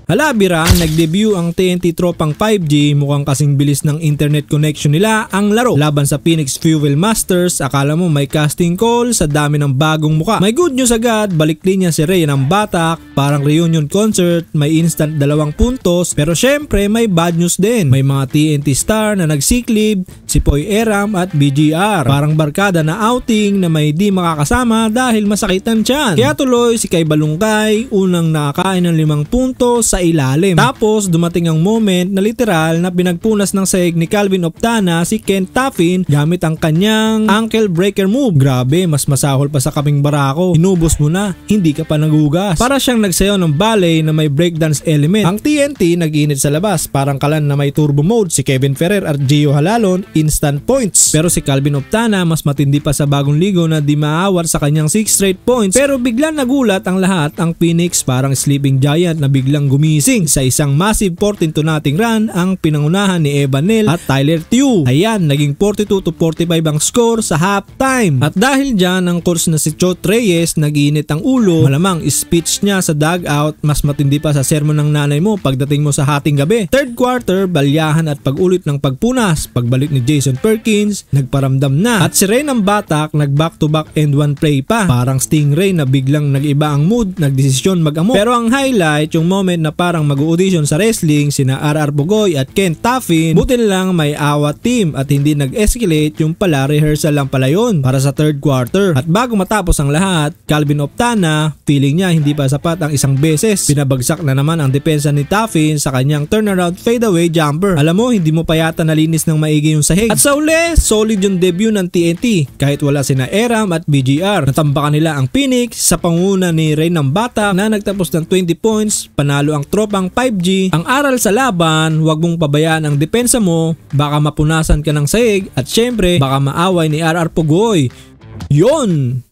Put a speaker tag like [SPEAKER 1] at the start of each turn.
[SPEAKER 1] Hala bira, nag-debut ang TNT Tropang 5G, mukhang kasing bilis ng internet connection nila ang laro. Laban sa Phoenix Fuel Masters, akala mo may casting call sa dami ng bagong muka. May good news agad, balik linya si Ray ng Batak, parang reunion concert, may instant 2 puntos, pero syempre may bad news din. May mga TNT star na nagsiklib, si Poy Eram at BGR. Parang barkada na outing na may di makakasama dahil masakit ang tiyan. Kaya tuloy si Kay Balungkay, unang nakakain ng 5 puntos sa ilalim. Tapos dumating ang moment na literal na pinagpunas ng sahig ni Calvin Optana si Ken Taffin gamit ang kanyang ankle breaker move. Grabe, mas masahol pa sa kaming barako. Inubos mo na, hindi ka pa nagugas. Para siyang nagsayaw ng ballet na may breakdance element. Ang TNT nag-init sa labas, parang kalan na may turbo mode. Si Kevin Ferrer at Gio Halalon, instant points. Pero si Calvin Optana mas matindi pa sa bagong ligo na di maawar sa kanyang 6 straight points. Pero biglang nagulat ang lahat, ang Phoenix parang sleeping giant na biglang gumising. Sa isang massive 14-0 run ang pinangunahan ni Evan Neal at Tyler Tew. Ayan, naging 42-45 ang score sa halftime. At dahil dyan ang course na si Chot Reyes nag-iinit ang ulo, malamang speech niya sa dugout mas matindi pa sa sermon ng nanay mo pagdating mo sa hating gabi. Third quarter, balyahan at pag-ulit ng pagpunas. Pagbalik ni Jason Perkins, nagparamdam na. At si Ray ng Batak nag back-to-back and one play pa. Parang Stingray na biglang nag-iba ang mood, nagdesisyon mag-amok. Pero ang highlight, yung moment na parang mag-audition sa wrestling sina RR Bogoy at Ken Taffin, buti lang may awat team at hindi nag-escalate, yung pala rehearsal lang pala yun para sa third quarter. At bago matapos ang lahat, Calvin Optana, feeling niya hindi pa sapat ang isang beses. Pinabagsak na naman ang depensa ni Taffin sa kanyang turnaround fadeaway jumper. Alam mo, hindi mo pa yata nalinis ng maigi yung sahig. At sa uli, solid yung debut ng TNT kahit wala sina Eram at BGR. Natambakan nila ang Phoenix sa panguna ni Ray ng Batak na nagtapos ng 20 points, panalo ang Tropang 5G. Ang aral sa laban, huwag mong pabayaan ang depensa mo, baka mapunasan ka ng sahig at syempre baka maaway ni RR Pugoy. Yon!